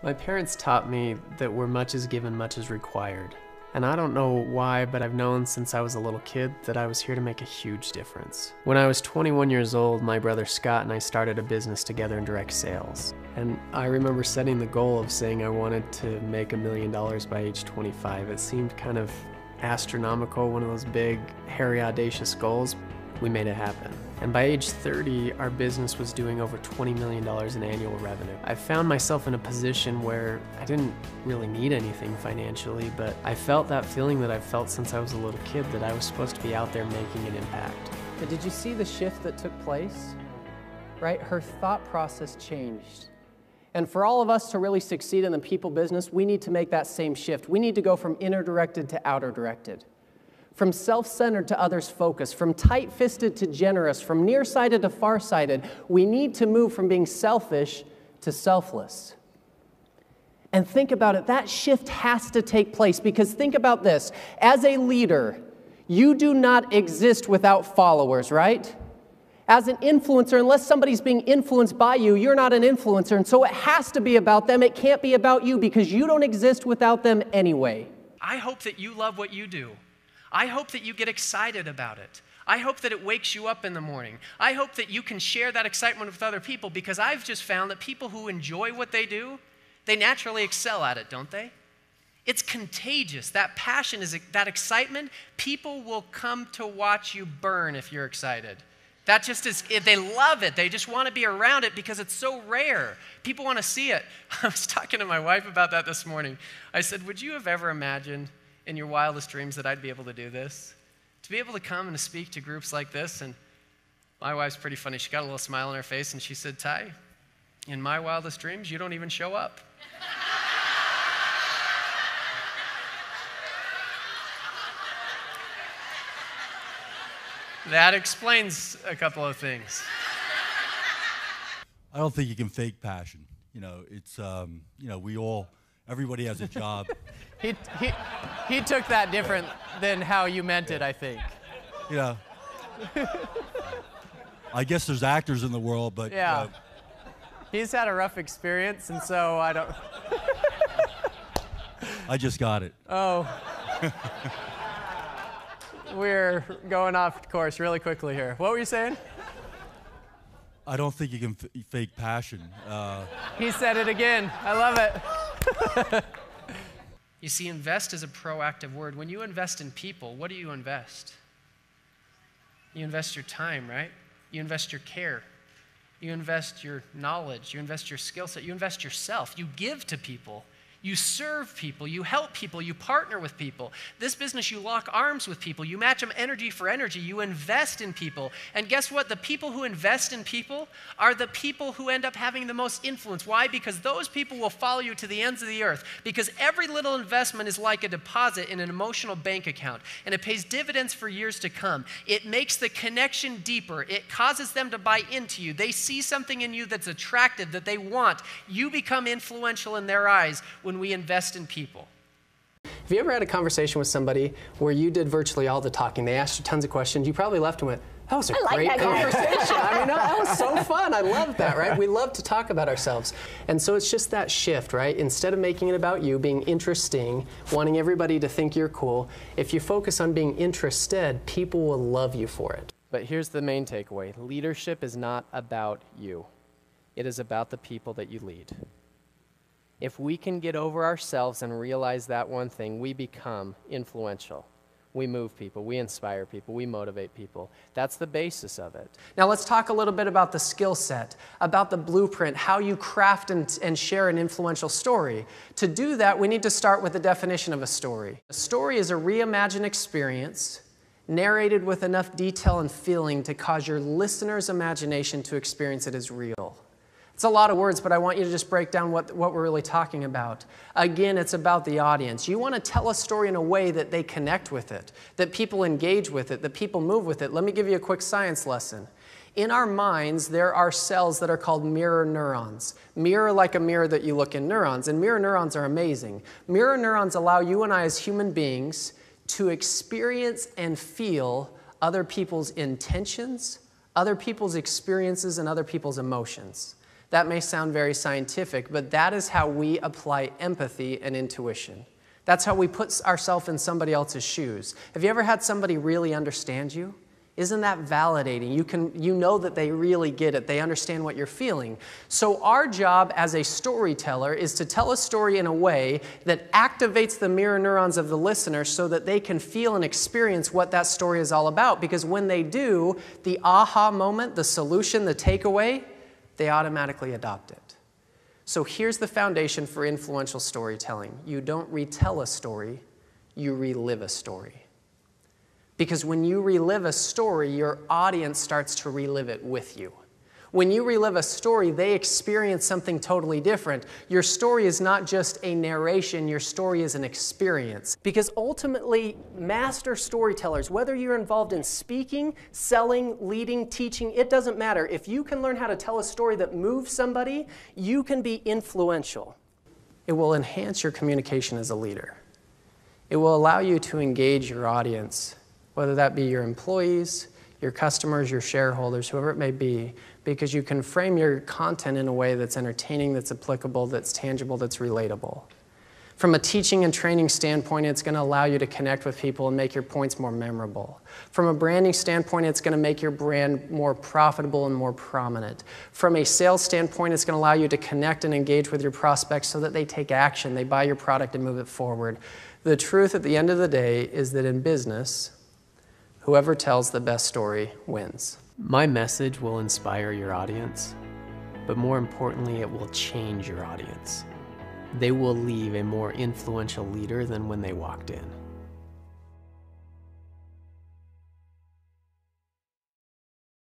My parents taught me that where much is given, much is required. And I don't know why, but I've known since I was a little kid that I was here to make a huge difference. When I was 21 years old, my brother Scott and I started a business together in direct sales. And I remember setting the goal of saying I wanted to make $1 million by age 25. It seemed kind of astronomical, one of those big, hairy, audacious goals. We made it happen. And by age 30, our business was doing over $20 million in annual revenue. I found myself in a position where I didn't really need anything financially, but I felt that feeling that I've felt since I was a little kid, that I was supposed to be out there making an impact. But did you see the shift that took place? Right? Her thought process changed. And for all of us to really succeed in the people business, we need to make that same shift. We need to go from inner directed to outer directed. From self-centered to others focused, from tight-fisted to generous, from nearsighted to farsighted. We need to move from being selfish to selfless. And think about it, that shift has to take place, because think about this. As a leader, you do not exist without followers, right? As an influencer, unless somebody's being influenced by you, you're not an influencer, and so it has to be about them. It can't be about you, because you don't exist without them anyway. I hope that you love what you do. I hope that you get excited about it. I hope that it wakes you up in the morning. I hope that you can share that excitement with other people, because I've just found that people who enjoy what they do, they naturally excel at it, don't they? It's contagious. That passion, that excitement, people will come to watch you burn if you're excited. That just is, they love it. They just want to be around it because it's so rare. People want to see it. I was talking to my wife about that this morning. I said, would you have ever imagined in your wildest dreams that I'd be able to do this? To be able to come and to speak to groups like this? And my wife's pretty funny. She got a little smile on her face and she said, Ty, in my wildest dreams, you don't even show up. That explains a couple of things. I don't think you can fake passion. You know, it's, everybody has a job. He took that different than how you meant it, I think. You know, I guess there's actors in the world, but yeah, he's had a rough experience, and so I don't. I just got it. Oh, we're going off course really quickly here. What were you saying? I don't think you can fake passion. He said it again. I love it. You see, invest is a proactive word. When you invest in people, what do you invest? You invest your time, right? You invest your care. You invest your knowledge. You invest your skill set. You invest yourself. You give to people. You serve people, you help people, you partner with people. This business, you lock arms with people, you match them energy for energy, you invest in people. And guess what? The people who invest in people are the people who end up having the most influence. Why? Because those people will follow you to the ends of the earth. Because every little investment is like a deposit in an emotional bank account, and it pays dividends for years to come. It makes the connection deeper. It causes them to buy into you. They see something in you that's attractive, that they want. You become influential in their eyes when we invest in people. Have you ever had a conversation with somebody where you did virtually all the talking? They asked you tons of questions. You probably left and went, that was a great conversation. I mean, that was so fun. I love that, right? We love to talk about ourselves. And so it's just that shift, right? Instead of making it about you, being interesting, wanting everybody to think you're cool, if you focus on being interested, people will love you for it. But here's the main takeaway. Leadership is not about you. It is about the people that you lead. If we can get over ourselves and realize that one thing, we become influential. We move people, we inspire people, we motivate people. That's the basis of it. Now let's talk a little bit about the skill set, about the blueprint, how you craft and share an influential story. To do that, we need to start with the definition of a story. A story is a reimagined experience narrated with enough detail and feeling to cause your listener's imagination to experience it as real. It's a lot of words, but I want you to just break down what we're really talking about. Again, it's about the audience. You want to tell a story in a way that they connect with it, that people engage with it, that people move with it. Let me give you a quick science lesson. In our minds, there are cells that are called mirror neurons. Mirror like a mirror that you look in neurons, and mirror neurons are amazing. Mirror neurons allow you and I as human beings to experience and feel other people's intentions, other people's experiences, and other people's emotions. That may sound very scientific, but that is how we apply empathy and intuition. That's how we put ourselves in somebody else's shoes. Have you ever had somebody really understand you? Isn't that validating? You know that they really get it. They understand what you're feeling. So our job as a storyteller is to tell a story in a way that activates the mirror neurons of the listener so that they can feel and experience what that story is all about. Because when they do, the aha moment, the solution, the takeaway, they automatically adopt it. So here's the foundation for influential storytelling. You don't retell a story, you relive a story. Because when you relive a story, your audience starts to relive it with you. When you relive a story, they experience something totally different. Your story is not just a narration, your story is an experience. Because ultimately, master storytellers, whether you're involved in speaking, selling, leading, teaching, it doesn't matter. If you can learn how to tell a story that moves somebody, you can be influential. It will enhance your communication as a leader. It will allow you to engage your audience, whether that be your employees, your customers, your shareholders, whoever it may be, because you can frame your content in a way that's entertaining, that's applicable, that's tangible, that's relatable. From a teaching and training standpoint, it's going to allow you to connect with people and make your points more memorable. From a branding standpoint, it's going to make your brand more profitable and more prominent. From a sales standpoint, it's going to allow you to connect and engage with your prospects so that they take action, they buy your product and move it forward. The truth at the end of the day is that in business, whoever tells the best story wins. My message will inspire your audience, but more importantly, it will change your audience. They will leave a more influential leader than when they walked in.